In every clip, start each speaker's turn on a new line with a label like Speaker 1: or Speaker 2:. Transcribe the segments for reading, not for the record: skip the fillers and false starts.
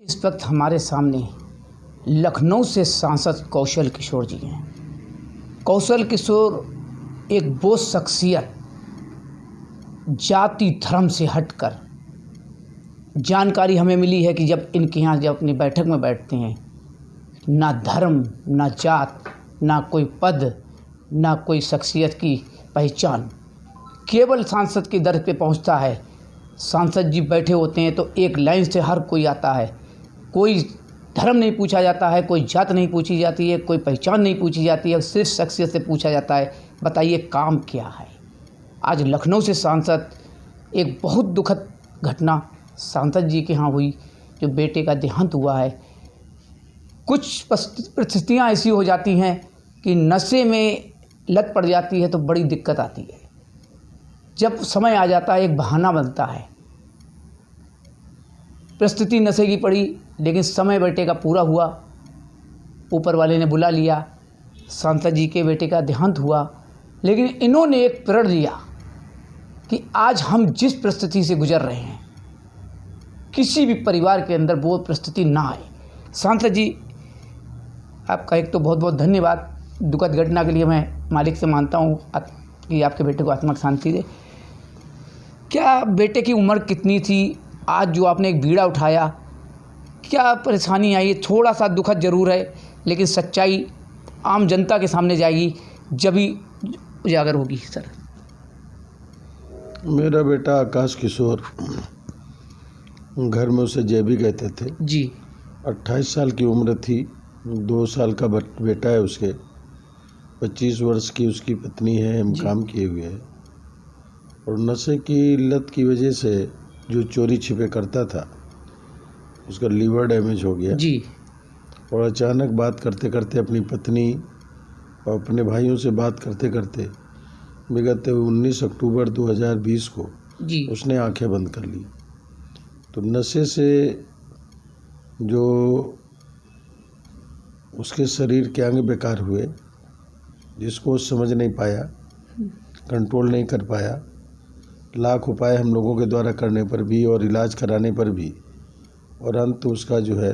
Speaker 1: इस वक्त हमारे सामने लखनऊ से सांसद कौशल किशोर जी हैं। कौशल किशोर एक वो शख्सियत, जाति धर्म से हटकर, जानकारी हमें मिली है कि जब इनके यहाँ जब अपनी बैठक में बैठते हैं, ना धर्म, ना जात, ना कोई पद, ना कोई शख्सियत की पहचान, केवल सांसद के दर पे पहुंचता है। सांसद जी बैठे होते हैं तो एक लाइन से हर कोई आता है, कोई धर्म नहीं पूछा जाता है, कोई जात नहीं पूछी जाती है, कोई पहचान नहीं पूछी जाती है, सिर्फ शख्सियत से पूछा जाता है, बताइए काम क्या है। आज लखनऊ से सांसद, एक बहुत दुखद घटना सांसद जी के यहाँ हुई, जो बेटे का देहांत हुआ है। कुछ परिस्थितियाँ ऐसी हो जाती हैं कि नशे में लत पड़ जाती है तो बड़ी दिक्कत आती है। जब समय आ जाता है एक बहाना बनता है, परिस्थिति नशे की पड़ी, लेकिन समय बेटे का पूरा हुआ, ऊपर वाले ने बुला लिया, सांसद जी के बेटे का देहांत हुआ। लेकिन इन्होंने एक प्रण लिया कि आज हम जिस परिस्थिति से गुजर रहे हैं, किसी भी परिवार के अंदर वो परिस्थिति ना आए। सांसद जी, आपका एक तो बहुत बहुत धन्यवाद। दुखद घटना के लिए मैं मालिक से मानता हूँ कि आपके बेटे को आत्मा की शांति दे। क्या बेटे की उम्र कितनी थी? आज जो आपने एक बीड़ा उठाया, क्या परेशानी आई है? थोड़ा सा दुखद ज़रूर है, लेकिन सच्चाई आम जनता के सामने जाएगी जब ही उजागर होगी। सर,
Speaker 2: मेरा बेटा आकाश किशोर, घर में उसे जेबी कहते थे
Speaker 1: जी।
Speaker 2: 28 साल की उम्र थी। 2 साल का बेटा है उसके। 25 वर्ष की उसकी पत्नी है, हम काम किए हुए हैं। और नशे की लत की वजह से जो चोरी छिपे करता था, उसका लीवर डैमेज हो गया
Speaker 1: जी।
Speaker 2: और अचानक बात करते करते अपनी पत्नी और अपने भाइयों से बात करते करते विगत 19 अक्टूबर 2020 को
Speaker 1: जी।
Speaker 2: उसने आंखें बंद कर ली। तो नशे से जो उसके शरीर के अंग बेकार हुए, जिसको वो समझ नहीं पाया, कंट्रोल नहीं कर पाया। लाख उपाय हम लोगों के द्वारा करने पर भी और इलाज कराने पर भी, और अंत उसका जो है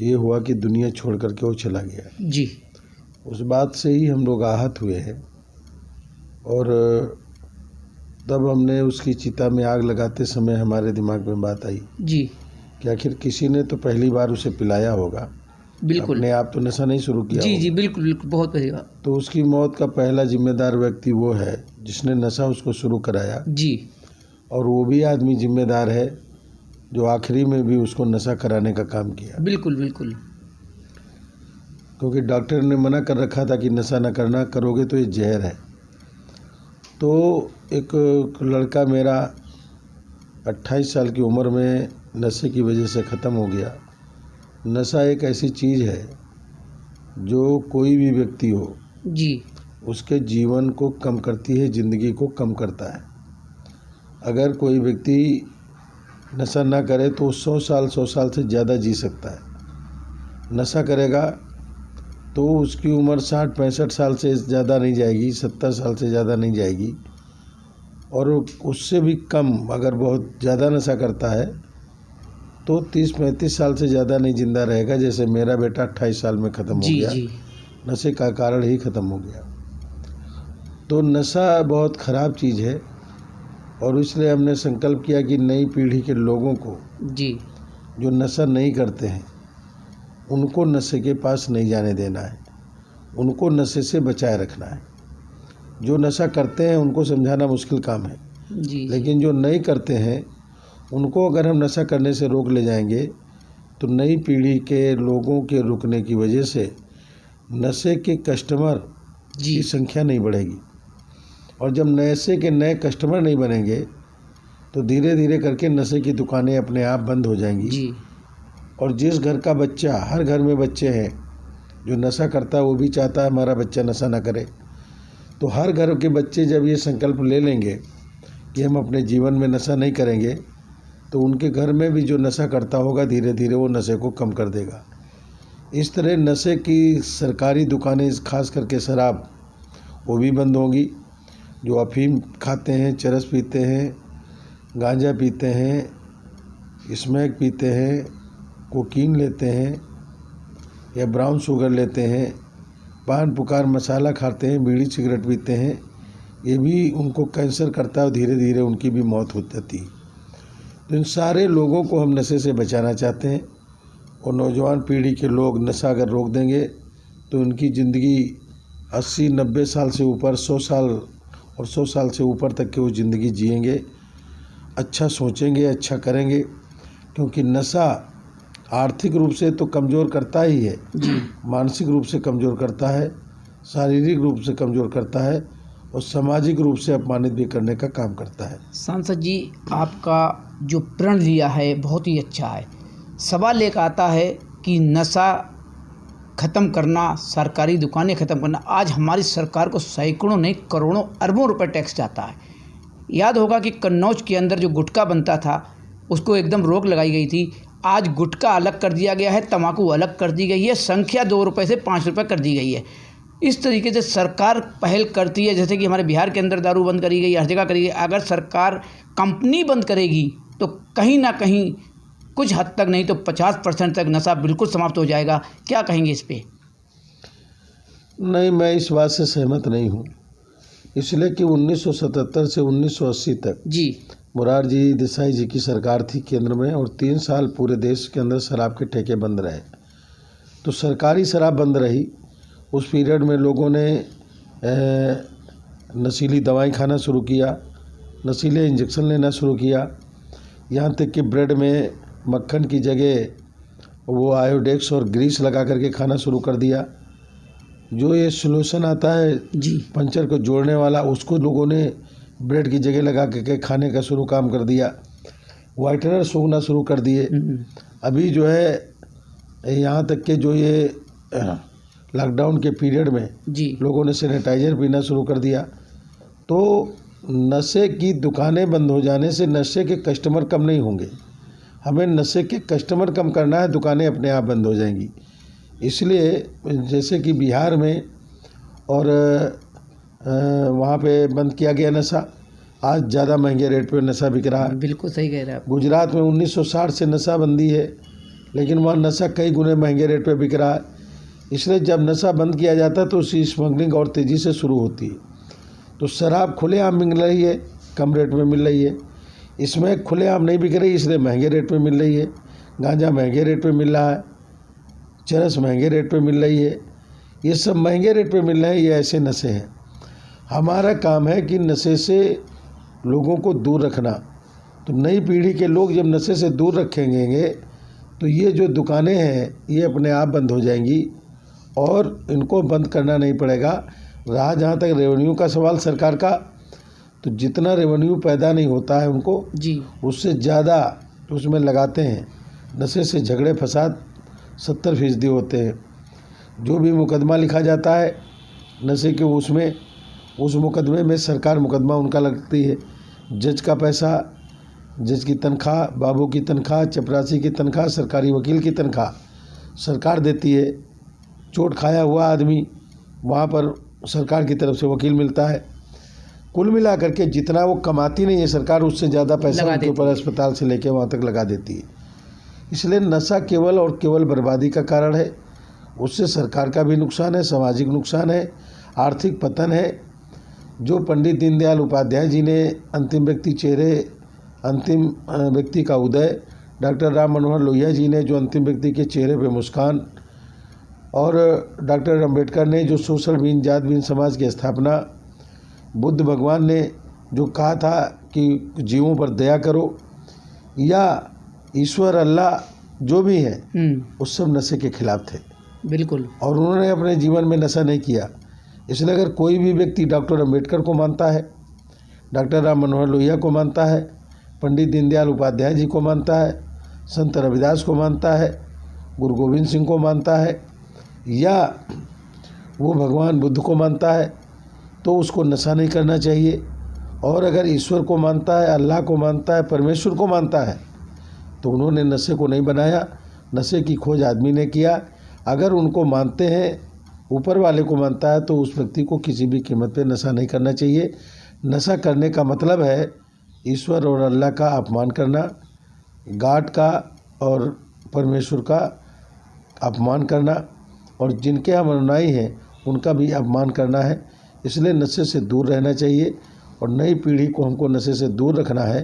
Speaker 2: ये हुआ कि दुनिया छोड़ करके वो चला गया
Speaker 1: जी।
Speaker 2: उस बात से ही हम लोग आहत हुए हैं। और तब हमने उसकी चिता में आग लगाते समय हमारे दिमाग में बात आई
Speaker 1: जी।
Speaker 2: कि आखिर किसी ने तो पहली बार उसे पिलाया होगा,
Speaker 1: बिल्कुल।
Speaker 2: अपने आप तो नशा नहीं शुरू किया
Speaker 1: जी
Speaker 2: होगा।
Speaker 1: जी, बिल्कुल बिल्कुल, बहुत बढ़िया।
Speaker 2: तो उसकी मौत का पहला जिम्मेदार व्यक्ति वो है जिसने नशा उसको शुरू कराया।
Speaker 1: जी।
Speaker 2: और वो भी आदमी जिम्मेदार है जो आखिरी में भी उसको नशा कराने का काम किया।
Speaker 1: बिल्कुल बिल्कुल।
Speaker 2: क्योंकि डॉक्टर ने मना कर रखा था कि नशा न करना, करोगे तो ये जहर है। तो एक लड़का मेरा 28 साल की उम्र में नशे की वजह से ख़त्म हो गया। नशा एक ऐसी चीज़ है जो कोई भी व्यक्ति हो
Speaker 1: जी।
Speaker 2: उसके जीवन को कम करती है, ज़िंदगी को कम करता है। अगर कोई व्यक्ति नशा ना करे तो 100 साल से ज़्यादा जी सकता है। नशा करेगा तो उसकी उम्र 60-65 साल से ज़्यादा नहीं जाएगी, 70 साल से ज़्यादा नहीं जाएगी। और उससे भी कम अगर बहुत ज़्यादा नशा करता है तो 30-35 साल से ज़्यादा नहीं जिंदा रहेगा। जैसे मेरा बेटा 28 साल में ख़त्म हो गया,
Speaker 1: जी।
Speaker 2: नशे का कारण ही ख़त्म हो गया। तो नशा बहुत ख़राब चीज़ है और इसलिए हमने संकल्प किया कि नई पीढ़ी के लोगों को
Speaker 1: जी।
Speaker 2: जो नशा नहीं करते हैं उनको नशे के पास नहीं जाने देना है, उनको नशे से बचाए रखना है। जो नशा करते हैं उनको समझाना मुश्किल काम है
Speaker 1: जी।
Speaker 2: लेकिन जो नहीं करते हैं उनको अगर हम नशा करने से रोक ले जाएंगे तो नई पीढ़ी के लोगों के रुकने की वजह से नशे के कस्टमर की संख्या नहीं बढ़ेगी। और जब नशे के नए कस्टमर नहीं बनेंगे तो धीरे धीरे करके नशे की दुकानें अपने आप बंद हो जाएंगी
Speaker 1: जी।
Speaker 2: और जिस घर का बच्चा, हर घर में बच्चे हैं जो नशा करता है, वो भी चाहता है हमारा बच्चा नशा ना करे। तो हर घर के बच्चे जब ये संकल्प ले लेंगे कि हम अपने जीवन में नशा नहीं करेंगे तो उनके घर में भी जो नशा करता होगा धीरे धीरे वो नशे को कम कर देगा। इस तरह नशे की सरकारी दुकानें, खास करके शराब, वो भी बंद होंगी। जो अफीम खाते हैं, चरस पीते हैं, गांजा पीते हैं, स्मैक पीते हैं, कोकीन लेते हैं या ब्राउन शुगर लेते हैं, पान पुकार मसाला खाते हैं, बीड़ी सिगरेट पीते हैं, ये भी उनको कैंसर करता है और धीरे धीरे उनकी भी मौत हो जाती है। तो इन सारे लोगों को हम नशे से बचाना चाहते हैं और नौजवान पीढ़ी के लोग नशा अगर रोक देंगे तो उनकी ज़िंदगी 80-90 साल से ऊपर 100 साल और 100 साल से ऊपर तक की वो ज़िंदगी जिएंगे, अच्छा सोचेंगे, अच्छा करेंगे। क्योंकि नशा आर्थिक रूप से तो कमज़ोर करता ही है, मानसिक रूप से कमज़ोर करता है, शारीरिक रूप से कमज़ोर करता है और सामाजिक रूप से अपमानित भी करने का काम करता है।
Speaker 1: सांसद जी, आपका जो प्रण लिया है बहुत ही अच्छा है। सवाल एक आता है कि नशा ख़त्म करना, सरकारी दुकानें ख़त्म करना। आज हमारी सरकार को सैकड़ों नहीं करोड़ों अरबों रुपए टैक्स जाता है। याद होगा कि कन्नौज के अंदर जो गुटखा बनता था उसको एकदम रोक लगाई गई थी। आज गुटखा अलग कर दिया गया है, तम्बाकू अलग कर दी गई है, संख्या 2 रुपये से 5 रुपये कर दी गई है। इस तरीके से सरकार पहल करती है, जैसे कि हमारे बिहार के अंदर दारू बंद करी गई, हर जगह करी गई। अगर सरकार कंपनी बंद करेगी तो कहीं ना कहीं कुछ हद तक नहीं तो 50% तक नशा बिल्कुल समाप्त हो जाएगा। क्या कहेंगे इस पे?
Speaker 2: नहीं, मैं इस बात से सहमत नहीं हूँ, इसलिए कि 1977 से 1980 तक
Speaker 1: जी
Speaker 2: मोरारजी देसाई जी की सरकार थी केंद्र में और 3 साल पूरे देश के अंदर शराब के ठेके बंद रहे। तो सरकारी शराब बंद रही। उस पीरियड में लोगों ने नशीली दवाई खाना शुरू किया, नशीले इंजेक्शन लेना शुरू किया, यहाँ तक कि ब्रेड में मक्खन की जगह वो आयोडेक्स और ग्रीस लगा करके खाना शुरू कर दिया। जो ये सॉल्यूशन आता है
Speaker 1: जी
Speaker 2: पंचर को जोड़ने वाला, उसको लोगों ने ब्रेड की जगह लगा के खाने का शुरू काम कर दिया। वाइटनर सूंघना शुरू कर दिए। अभी जो है यहाँ तक के जो ये लॉकडाउन के पीरियड में
Speaker 1: जी
Speaker 2: लोगों ने सैनिटाइज़र पीना शुरू कर दिया। तो नशे की दुकानें बंद हो जाने से नशे के कस्टमर कम नहीं होंगे। हमें नशे के कस्टमर कम करना है, दुकानें अपने आप बंद हो जाएंगी। इसलिए जैसे कि बिहार में और वहाँ पे बंद किया गया नशा, आज ज़्यादा महंगे रेट पे नशा बिक रहा है।
Speaker 1: बिल्कुल सही कह रहे हैं आप।
Speaker 2: गुजरात में 1960 से नशाबंदी है, लेकिन वहाँ नशा कई गुने महंगे रेट पे बिक रहा है। इसलिए जब नशा बंद किया जाता है तो उसकी स्मगलिंग और तेज़ी से शुरू होती है। तो शराब खुलेआम मिल रही है, कम रेट में मिल रही है। इसमें खुलेआम नहीं बिक रही, इसलिए महंगे रेट पे मिल रही है। गांजा महंगे रेट पे मिल रहा है, चरस महंगे रेट पे मिल रही है। ये सब महंगे रेट पे मिल रहे हैं, ये ऐसे नशे हैं। हमारा काम है कि नशे से लोगों को दूर रखना। तो नई पीढ़ी के लोग जब नशे से दूर रखेंगे तो ये जो दुकानें हैं ये अपने आप बंद हो जाएंगी और इनको बंद करना नहीं पड़ेगा। रहा जहाँ तक रेवेन्यू का सवाल सरकार का, तो जितना रेवेन्यू पैदा नहीं होता है उनको
Speaker 1: जी
Speaker 2: उससे ज़्यादा उसमें लगाते हैं। नशे से झगड़े फसाद 70% होते हैं। जो भी मुकदमा लिखा जाता है नशे के उसमें, उस मुकदमे में सरकार मुकदमा उनका लगती है। जज का पैसा, जज की तनख्वाह, बाबू की तनख्वाह, चपरासी की तनख्वाह, सरकारी वकील की तनख्वाह सरकार देती है। चोट खाया हुआ आदमी, वहाँ पर सरकार की तरफ से वकील मिलता है। कुल मिला करके जितना वो कमाती नहीं है सरकार, उससे ज़्यादा पैसा उनके ऊपर अस्पताल से लेके वहाँ तक लगा देती है। इसलिए नशा केवल और केवल बर्बादी का कारण है। उससे सरकार का भी नुकसान है, सामाजिक नुकसान है, आर्थिक पतन है। जो पंडित दीनदयाल उपाध्याय जी ने अंतिम व्यक्ति का उदय, डॉक्टर राम मनोहर लोहिया जी ने जो अंतिम व्यक्ति के चेहरे पे मुस्कान, और डॉक्टर अम्बेडकर ने जो सोशल बीन जात बीन समाज की स्थापना, बुद्ध भगवान ने जो कहा था कि जीवों पर दया करो, या ईश्वर अल्लाह जो भी है वो सब नशे के खिलाफ थे।
Speaker 1: बिल्कुल।
Speaker 2: और उन्होंने अपने जीवन में नशा नहीं किया। इसलिए अगर कोई भी व्यक्ति डॉक्टर अम्बेडकर को मानता है, डॉक्टर राम मनोहर लोहिया को मानता है, पंडित दीनदयाल उपाध्याय जी को मानता है, संत रविदास को मानता है, गुरु गोविंद सिंह को मानता है, या वो भगवान बुद्ध को मानता है, तो उसको नशा नहीं करना चाहिए। और अगर ईश्वर को मानता है, अल्लाह को मानता है, परमेश्वर को मानता है, तो उन्होंने नशे को नहीं बनाया। नशे की खोज आदमी ने किया। अगर उनको मानते हैं, ऊपर वाले को मानता है, तो उस व्यक्ति को किसी भी कीमत पे नशा नहीं करना चाहिए। नशा करने का मतलब है ईश्वर और अल्लाह का अपमान करना, गॉड का और परमेश्वर का अपमान करना और जिनके हम अनुयायी हैं उनका भी अपमान करना है। इसलिए नशे से दूर रहना चाहिए और नई पीढ़ी को हमको नशे से दूर रखना है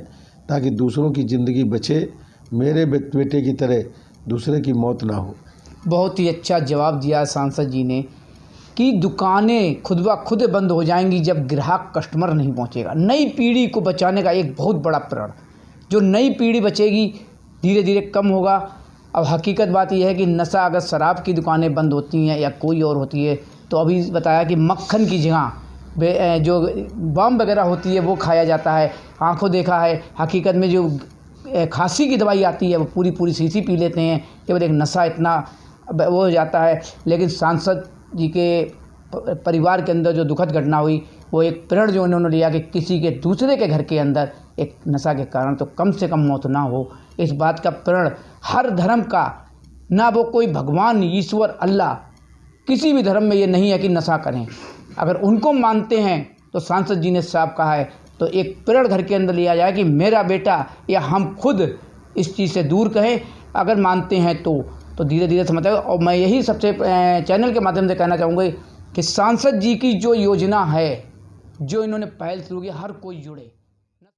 Speaker 2: ताकि दूसरों की ज़िंदगी बचे, मेरे बेटे की तरह दूसरे की मौत ना हो।
Speaker 1: बहुत ही अच्छा जवाब दिया सांसद जी ने कि दुकानें खुद ब खुद बंद हो जाएंगी जब ग्राहक कस्टमर नहीं पहुंचेगा। नई पीढ़ी को बचाने का एक बहुत बड़ा प्रण, जो नई पीढ़ी बचेगी धीरे धीरे कम होगा। अब हकीकत बात यह है कि नशा अगर शराब की दुकानें बंद होती हैं या कोई और होती है तो अभी बताया कि मक्खन की जगह जो बम वगैरह होती है वो खाया जाता है। आंखों देखा है हकीकत में जो खांसी की दवाई आती है वो पूरी पूरी शीशी पी लेते हैं, केवल एक नशा इतना वो हो जाता है। लेकिन सांसद जी के परिवार के अंदर जो दुखद घटना हुई वो एक प्रण जो उन्होंने लिया कि किसी के दूसरे के घर के अंदर एक नशा के कारण तो कम से कम मौत ना हो। इस बात का प्रण हर धर्म का, ना वो कोई भगवान, ईश्वर, अल्लाह, किसी भी धर्म में ये नहीं है कि नशा करें। अगर उनको मानते हैं तो सांसद जी ने साफ कहा है तो एक प्रण घर के अंदर लिया जाए कि मेरा बेटा या हम खुद इस चीज़ से दूर कहें। अगर मानते हैं तो धीरे धीरे समझते हैं। और मैं यही सबसे चैनल के माध्यम से कहना चाहूँगा कि सांसद जी की जो योजना है, जो इन्होंने पहल शुरू की, हर कोई जुड़े।